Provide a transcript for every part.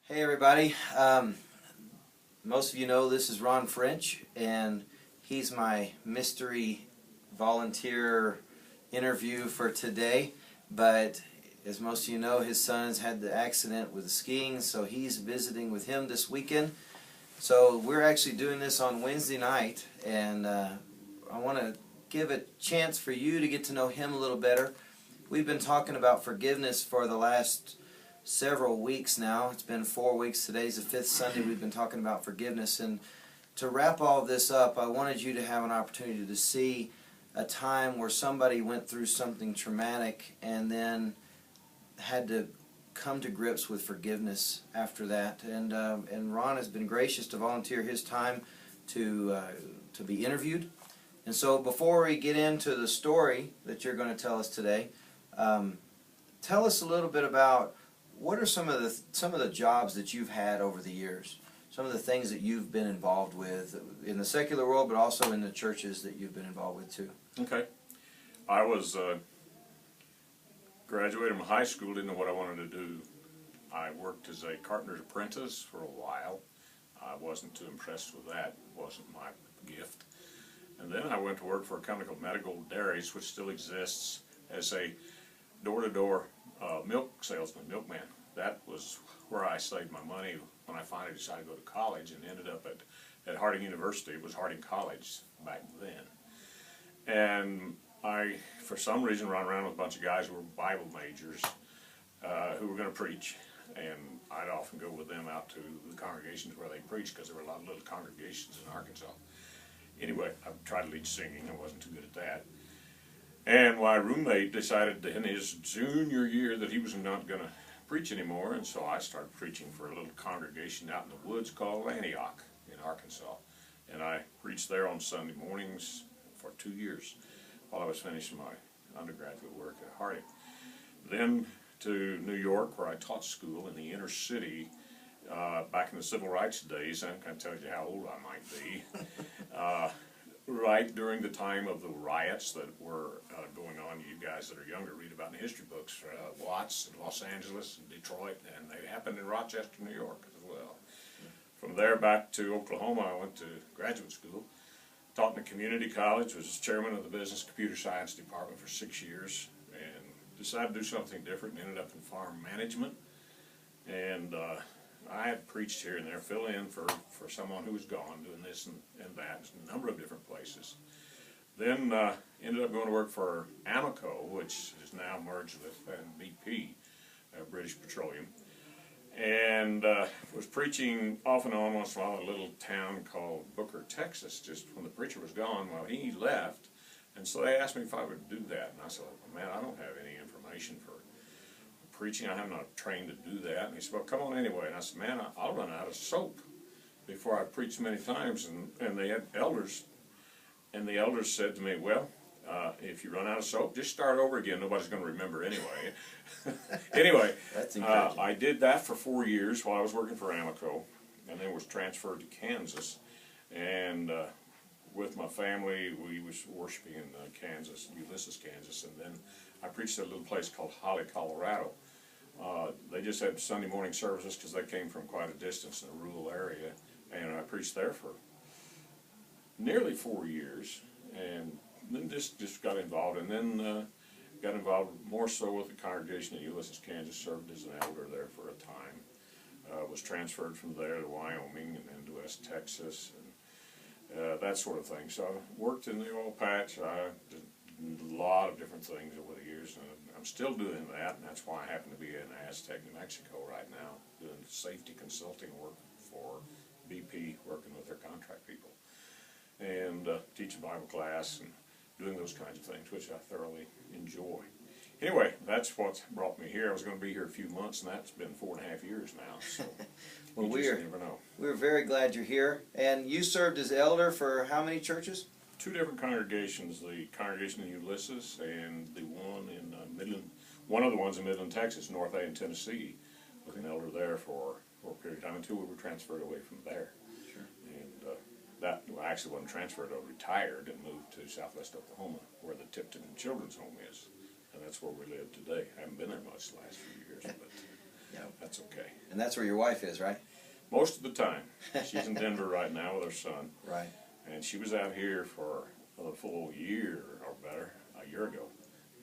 Hey everybody, most of you know this is Ron French, and he's my mystery volunteer interview for today. But as most of you know, his son's had the accident with the skiing, so he's visiting with him this weekend. So we're actually doing this on Wednesday night, and I want to give a chance for you to get to know him a little better. We've been talking about forgiveness for the last several weeks now. It's been 4 weeks. Today's the 5th Sunday we've been talking about forgiveness. And to wrap all this up, I wanted you to have an opportunity to see a time where somebody went through something traumatic and then had to come to grips with forgiveness after that. And Ron has been gracious to volunteer his time to be interviewed. And so before we get into the story that you're going to tell us today, tell us a little bit about what are some of the jobs that you've had over the years, some of the things that you've been involved with in the secular world, but also in the churches that you've been involved with too. Okay. I was graduated from high school, didn't know what I wanted to do. I worked as a carpenter's apprentice for a while. I wasn't too impressed with that. It wasn't my gift. And then I went to work for a company called Medical Dairies, which still exists, as a door-to-door milk salesman, milkman. That was where I saved my money when I finally decided to go to college, and ended up at Harding University. It was Harding College back then. And I, for some reason, ran around with a bunch of guys who were Bible majors who were going to preach. And I'd often go with them out to the congregations where they preached, because there were a lot of little congregations in Arkansas. Anyway, I tried to lead singing. I wasn't too good at that. And my roommate decided in his junior year that he was not going to preach anymore, and so I started preaching for a little congregation out in the woods called Antioch in Arkansas. And I preached there on Sunday mornings for 2 years while I was finishing my undergraduate work at Harding. Then to New York, where I taught school in the inner city back in the civil rights days. I'm going to tell you how old I might be. Right during the time of the riots that were going on. You guys that are younger read about in the history books, Watts in Los Angeles and Detroit, and they happened in Rochester, New York as well. From there back to Oklahoma, I went to graduate school, taught in a community college, was chairman of the business computer science department for 6 years, and decided to do something different, and ended up in farm management. And I had preached here and there, fill in for someone who was gone, doing this and that, in a number of different places. Then ended up going to work for Amoco, which is now merged with BP, British Petroleum. And was preaching off and on once in a while in a little town called Booker, Texas, just when the preacher was gone. Well, he left, and so they asked me if I would do that. And I said, well, man, I don't have any information for preaching. I'm not trained to do that. And he said, well, come on anyway. And I said, man, I'll run out of soap before I preach many times. And they had elders, and the elders said to me, well, if you run out of soap, just start over again. Nobody's going to remember anyway. Anyway, That's I did that for 4 years while I was working for Amoco, and then was transferred to Kansas. And with my family, we was worshiping in Kansas, Ulysses, Kansas. And then I preached at a little place called Holly, Colorado. They just had Sunday morning services because they came from quite a distance in a rural area, and I preached there for nearly 4 years, and then just got involved, and then got involved more so with the congregation in Ulysses, Kansas, served as an elder there for a time, was transferred from there to Wyoming and then to West Texas, and that sort of thing. So I worked in the oil patch. I did a lot of different things over the years, and I'm still doing that, and that's why I happen to be in Aztec, New Mexico right now, doing safety consulting work for BP, working with their contract people, and teaching Bible class and doing those kinds of things, which I thoroughly enjoy. Anyway, that's what's brought me here. I was going to be here a few months, and that's been 4.5 years now. So Well, you just never know. we're very glad you're here. And you served as elder for how many churches? 2 different congregations, the congregation in Ulysses and the one in Midland, one of the ones in Midland, Texas, North A in Tennessee, was an elder there for a period of time until we were transferred away from there. Sure. And that actually wasn't transferred, I retired and moved to Southwest Oklahoma, where the Tipton Children's Home is. And that's where we live today. I haven't been there much the last few years. But Yep. That's okay. And that's where your wife is, right? Most of the time. She's in Denver right now with her son. Right. And she was out here for a full year or better, a year ago.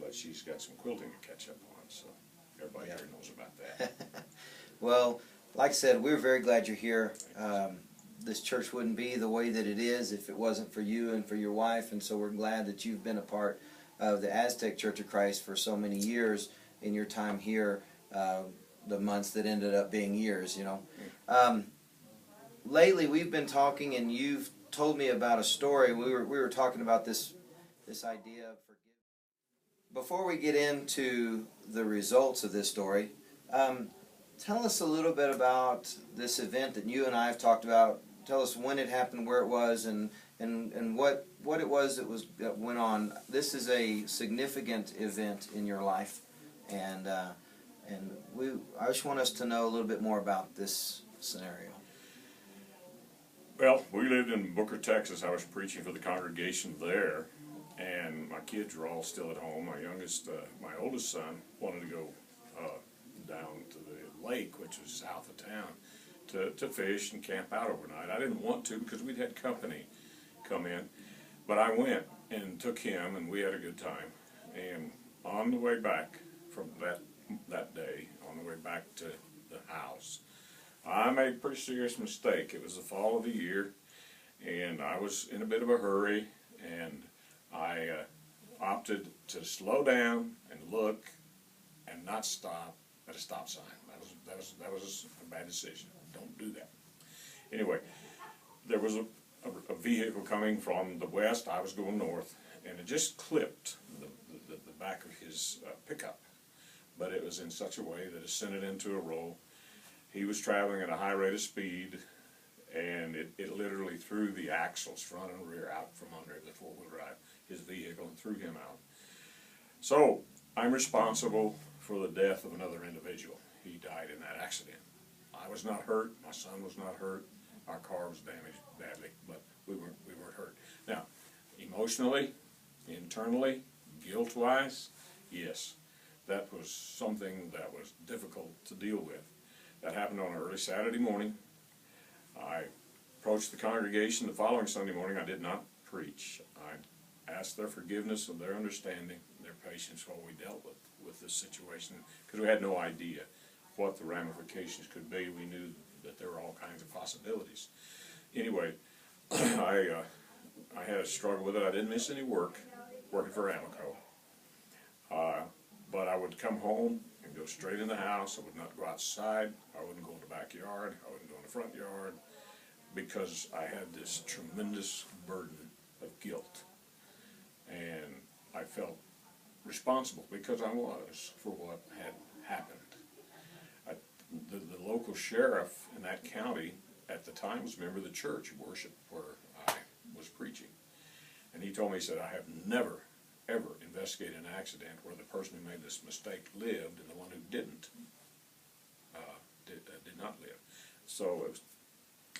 But she's got some quilting to catch up on, so everybody Yep. here knows about that. Well, like I said, we're very glad you're here. This church wouldn't be the way that it is if it wasn't for you and for your wife, and so we're glad that you've been a part of the Aztec Church of Christ for so many years in your time here, the months that ended up being years, you know. Lately, we've been talking, and you've told me about a story. We were talking about this idea of forgiveness. Before we get into the results of this story, tell us a little bit about this event that you and I have talked about. Tell us when it happened, where it was, and what it was that went on. This is a significant event in your life, and I just want us to know a little bit more about this scenario. Well, we lived in Booker, Texas. I was preaching for the congregation there, and my kids were all still at home. My oldest son wanted to go down to the lake, which was south of town, to fish and camp out overnight. I didn't want to because we'd had company come in, but I went and took him, and we had a good time. And on the way back from that day, on the way back to the house, I made a pretty serious mistake. It was the fall of the year, and I was in a bit of a hurry, and I opted to slow down and look and not stop at a stop sign. That was a bad decision. Don't do that. Anyway, there was a vehicle coming from the west. I was going north, and it just clipped the back of his pickup. But it was in such a way that it sent it into a roll. He was traveling at a high rate of speed, and it literally threw the axles, front and rear, out from under the four-wheel drive, his vehicle, and threw him out. So I'm responsible for the death of another individual. He died in that accident. I was not hurt. My son was not hurt. Our car was damaged badly, but we weren't hurt. Now, emotionally, internally, guilt-wise, yes, that was something that was difficult to deal with. That happened on an early Saturday morning. I approached the congregation the following Sunday morning. I did not preach. I asked their forgiveness and their understanding, their patience while we dealt with this situation, because we had no idea what the ramifications could be. We knew that there were all kinds of possibilities. Anyway, I had a struggle with it. I didn't miss any working for Amoco. But I would come home and go straight in the house. I would not go outside. I wouldn't go in the backyard. I wouldn't go in the front yard, because I had this tremendous burden of guilt. And I felt responsible, because I was, for what had happened. The local sheriff in that county at the time was a member of the church who worshiped where I was preaching. And he told me, he said, I have never, ever investigated an accident where the person who made this mistake lived and the one who didn't did not live. So it was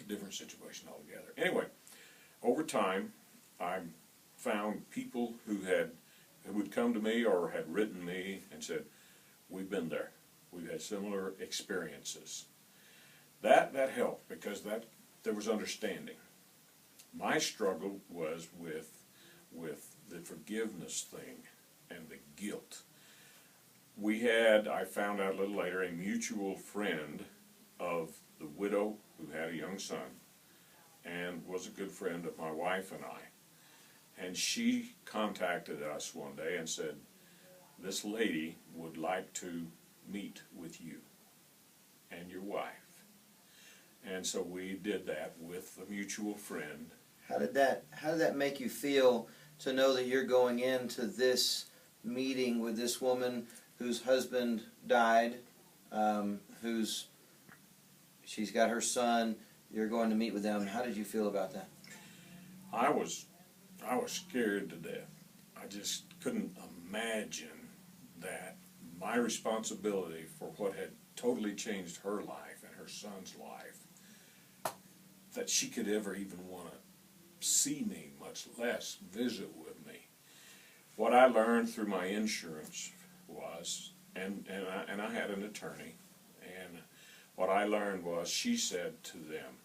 a different situation altogether. Anyway, over time, I found people who would come to me or had written me and said, we've been there. We've had similar experiences. That helped, because there was understanding. My struggle was with the forgiveness thing and the guilt. We had, I found out a little later, a mutual friend of the widow who had a young son and was a good friend of my wife and I. And she contacted us one day and said, this lady would like to meet with you and your wife. And so we did that with a mutual friend. How did that make you feel, to know that you're going into this meeting with this woman whose husband died, she's got her son, you're going to meet with them? How did you feel about that? I was scared to death. I just couldn't imagine that my responsibility for what had totally changed her life and her son's life, that she could ever even want to see me, much less visit with me. What I learned through my insurance was, and I had an attorney, And what I learned was, she said to them,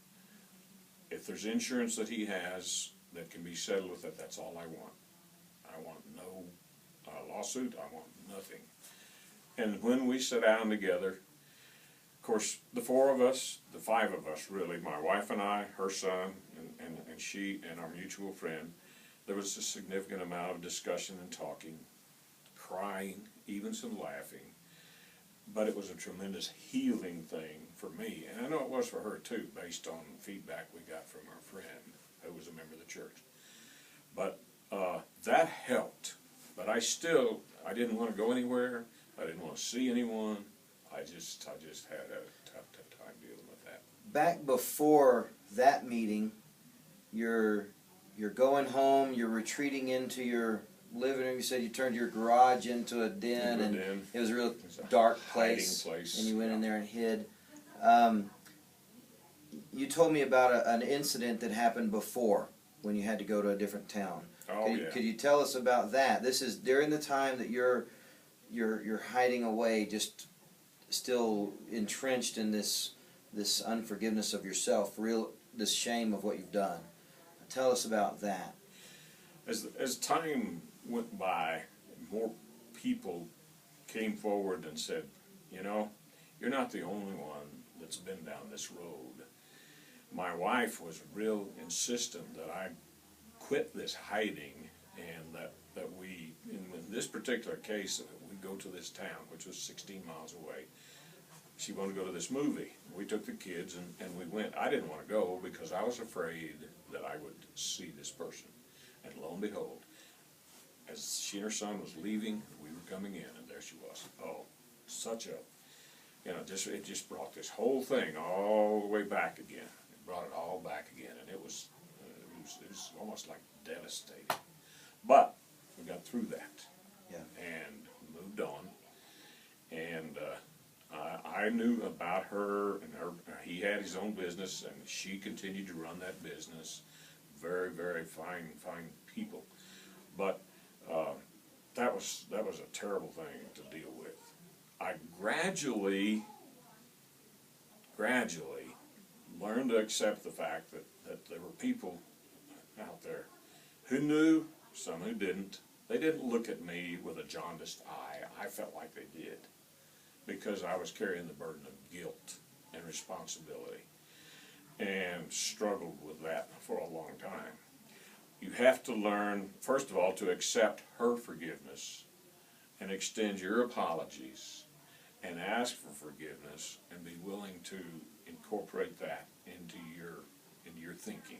if there's insurance that he has that can be settled with it, that's all I want. I want no lawsuit, I want nothing. And when we sat down together, of course, the four of us, the five of us really, my wife and I, her son, and she, and our mutual friend, there was a significant amount of discussion and talking, crying, even some laughing. But it was a tremendous healing thing for me, and I know it was for her too, based on feedback we got from our friend who was a member of the church. But that helped. But I didn't want to go anywhere. I didn't want to see anyone. I just had a tough time dealing with that. Back before that meeting, you're going home, you're retreating into your living room. You said you turned your garage into a den, and it was a real dark place, and you went in there and hid. You told me about an incident that happened before when you had to go to a different town. Could you tell us about that? This is during the time that you're hiding away, just still entrenched in this unforgiveness of yourself, this shame of what you've done. Tell us about that. As time went by, more people came forward and said, you know, you're not the only one that's been down this road. My wife was real insistent that I quit this hiding, and that we, in this particular case, we go to this town, which was 16 miles away. She wanted to go to this movie. We took the kids and we went. I didn't want to go because I was afraid that I would see this person. And lo and behold, as she and her son was leaving, we were coming in, and there she was. Oh, such a, it just brought this whole thing all the way back again. It brought it all back again, and it was almost like devastating. But we got through that, and moved on. And I knew about her, and he had his own business, and she continued to run that business. Very, very fine people. But that was a terrible thing to deal with. I gradually learned to accept the fact that there were people out there who knew, some who didn't. They didn't look at me with a jaundiced eye. I felt like they did, because I was carrying the burden of guilt and responsibility, and struggled with that for a long time. You have to learn, first of all, to accept her forgiveness and extend your apologies and ask for forgiveness, and be willing to incorporate that into your thinking.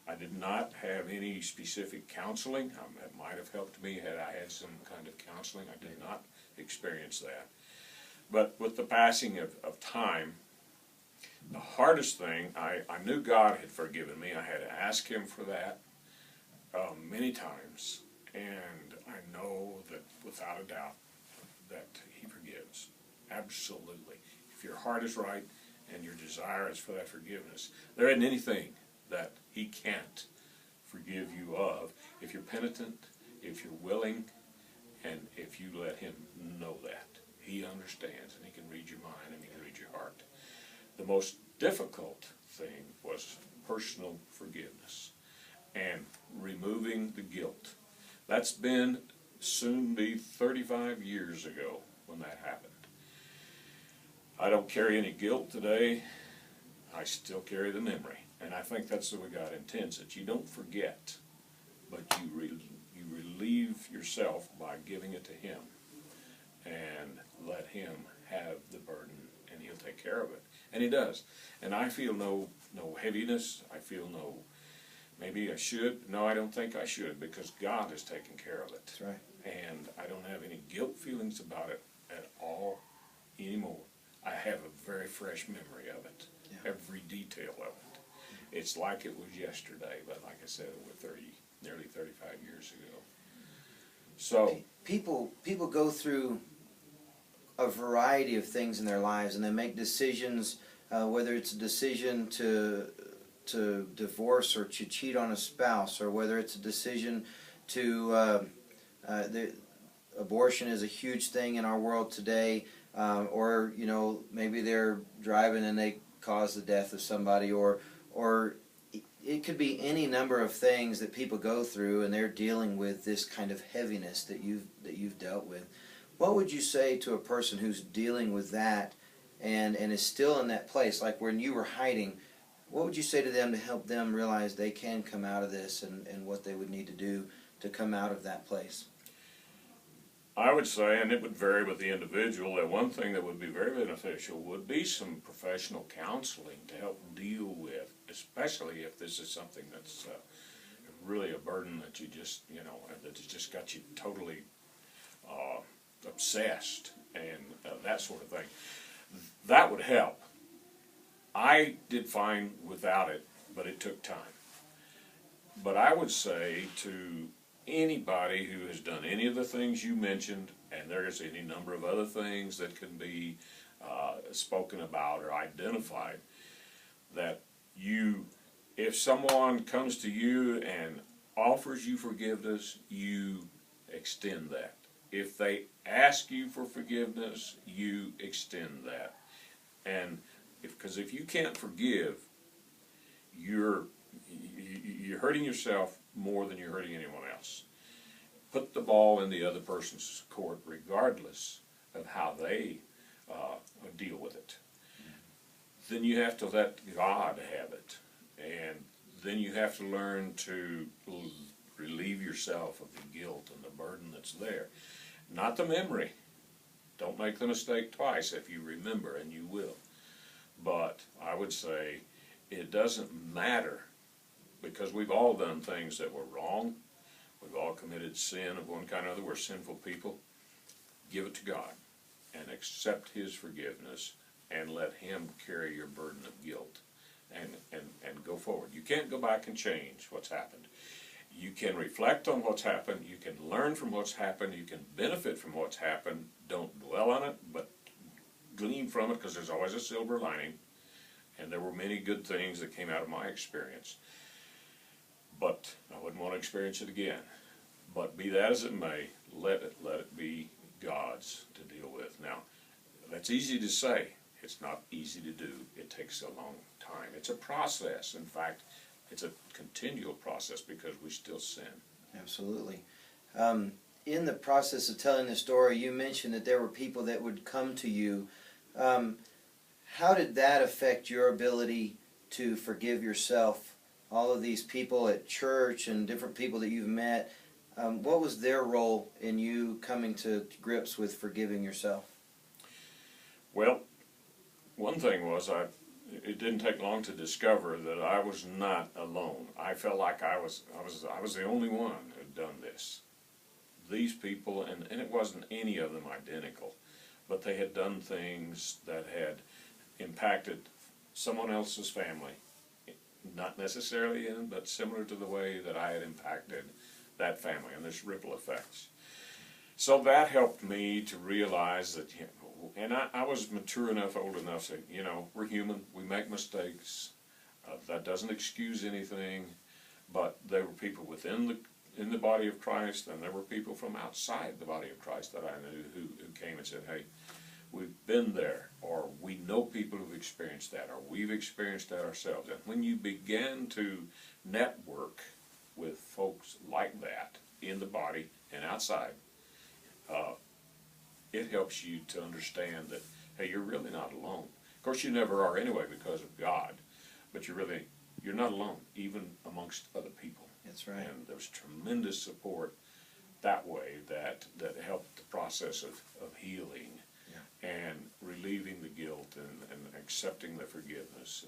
I did not have any specific counseling. It might have helped me had I had some kind of counseling. I did not experience that. But with the passing of time, the hardest thing, I knew God had forgiven me. I had to ask Him for that many times, and I know that without a doubt that He forgives. Absolutely. If your heart is right and your desire is for that forgiveness, there isn't anything that He can't forgive you of if you're penitent, if you're willing, and if you let Him know that. He understands, and He can read your mind, and He can read your heart. The most difficult thing was personal forgiveness and removing the guilt. That's been soon be 35 years ago when that happened. I don't carry any guilt today. I still carry the memory, and I think that's the way God intends it. You don't forget, but you relieve yourself by giving it to Him, and let Him have the burden, and He'll take care of it. And He does. And I feel no heaviness. I feel no, maybe I should. No, I don't think I should, because God has taken care of it. That's right. And I don't have any guilt feelings about it at all anymore. I have a very fresh memory of it, every detail of it. It's like it was yesterday, but like I said, nearly 35 years ago. So people go through a variety of things in their lives, and they make decisions, whether it's a decision to divorce or to cheat on a spouse, or whether it's a decision to abortion is a huge thing in our world today. or maybe they're driving and they cause the death of somebody, or it could be any number of things that people go through, and they're dealing with this kind of heaviness that you've dealt with. What would you say to a person who's dealing with that and is still in that place, like when you were hiding? What would you say to them to help them realize they can come out of this, and what they would need to do to come out of that place? I would say, and it would vary with the individual, that one thing that would be very beneficial would be some professional counseling to help deal with, especially if this is something that's really a burden that you just, that has just got you totally obsessed and that sort of thing. That would help. I did fine without it, but it took time. But I would say to anybody who has done any of the things you mentioned, and there's any number of other things that can be spoken about or identified, that if someone comes to you and offers you forgiveness, you extend that. If they ask you for forgiveness, you extend that. And because if you can't forgive, you're hurting yourself more than you're hurting anyone else. Put the ball in the other person's court, regardless of how they deal with it. Then you have to let God have it, and then you have to learn to relieve yourself of the guilt and the burden that's there, not the memory. Don't make the mistake twice. If you remember, and you will. But I would say it doesn't matter, because we've all done things that were wrong. We've all committed sin of one kind or other. We're sinful people. Give it to God and accept His forgiveness and let Him carry your burden of guilt and go forward. You can't go back and change what's happened. You can reflect on what's happened. You can learn from what's happened. You can benefit from what's happened. Don't dwell on it, but glean from it, because there's always a silver lining. And there were many good things that came out of my experience. But I wouldn't want to experience it again. But be that as it may, let it be God's to deal with. Now, that's easy to say. It's not easy to do. It takes a long time. It's a process. In fact, it's a continual process, because we still sin. Absolutely. In the process of telling the story, you mentioned that there were people that would come to you. How did that affect your ability to forgive yourself? All of these people at church and different people that you've met, what was their role in you coming to grips with forgiving yourself? Well, one thing was it didn't take long to discover that I was not alone. I felt like I was the only one who'd done this. These people, and it wasn't any of them identical, but they had done things that had impacted someone else's family. Not necessarily in, but similar to the way that I had impacted that family, and there's ripple effects. So that helped me to realize that, and I was mature enough, old enough to, we're human, we make mistakes. That doesn't excuse anything, but there were people in the body of Christ, and there were people from outside the body of Christ that I knew who came and said, hey, we've been there, or we know people who've experienced that, or we've experienced that ourselves. And when you begin to network with folks like that in the body and outside, it helps you to understand that, hey, you're really not alone. Of course, you never are anyway because of God, but you're not alone, even amongst other people. That's right. And there's tremendous support that way that helped the process of healing. And relieving the guilt and accepting the forgiveness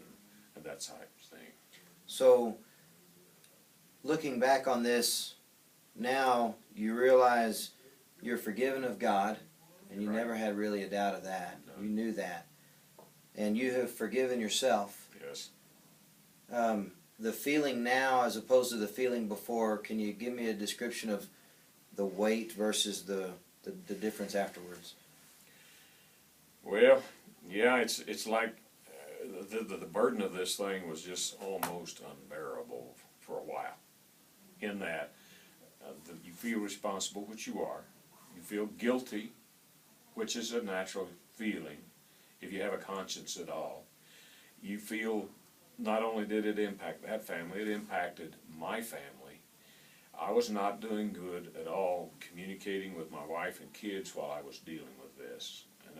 and that type of thing. So, looking back on this, now you realize you're forgiven of God, and you never had really a doubt of that. No. You knew that. And you have forgiven yourself. Yes. The feeling now as opposed to the feeling before, can you give me a description of the weight versus the difference afterwards? Well, yeah, it's like the burden of this thing was just almost unbearable for a while. In that you feel responsible, which you are. You feel guilty, which is a natural feeling, if you have a conscience at all, you feel not only did it impact that family, it impacted my family. I was not doing good at all communicating with my wife and kids while I was dealing with this. And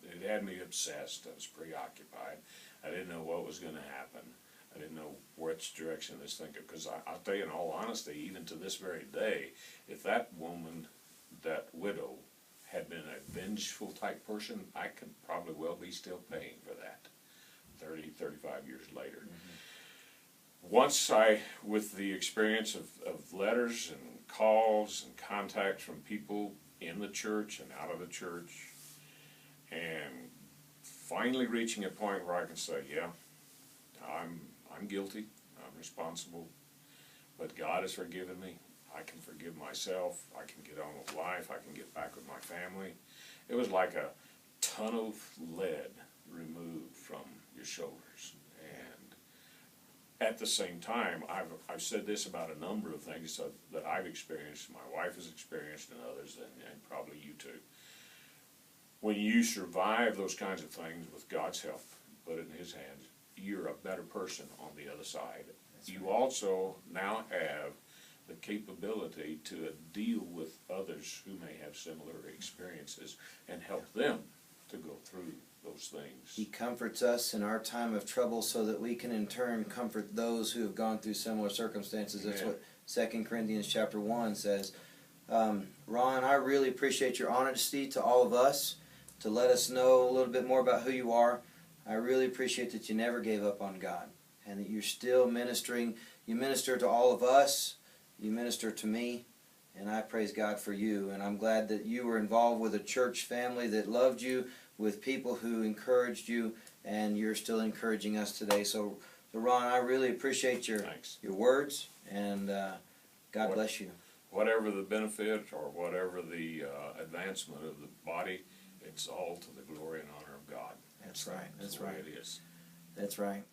it had me obsessed. I was preoccupied. I didn't know what was going to happen. I didn't know which direction this thing could, because I'll tell you in all honesty, even to this very day, if that woman, that widow, had been a vengeful type person, I could probably well be still paying for that 30, 35 years later. Once with the experience of letters and calls and contacts from people in the church and out of the church, and finally reaching a point where I can say, yeah, I'm guilty, I'm responsible, but God has forgiven me. I can forgive myself, I can get on with life, I can get back with my family. It was like a ton of lead removed from your shoulders. And at the same time, I've said this about a number of things that I've experienced, my wife has experienced, and others, and probably you too. When you survive those kinds of things with God's help, put it in His hands, you're a better person on the other side. You also now have the capability to deal with others who may have similar experiences and help them to go through those things. He comforts us in our time of trouble so that we can in turn comfort those who have gone through similar circumstances. That's what 2 Corinthians chapter 1 says. Ron, I really appreciate your honesty to all of us, to let us know a little bit more about who you are. I really appreciate that you never gave up on God and that you're still ministering. You minister to all of us. You minister to me, and I praise God for you. And I'm glad that you were involved with a church family that loved you, with people who encouraged you, and you're still encouraging us today. So Ron, I really appreciate your words, and God bless you. Whatever the benefit or whatever the advancement of the body, it's all to the glory and honor of God. That's right. That's right. It is. That's right.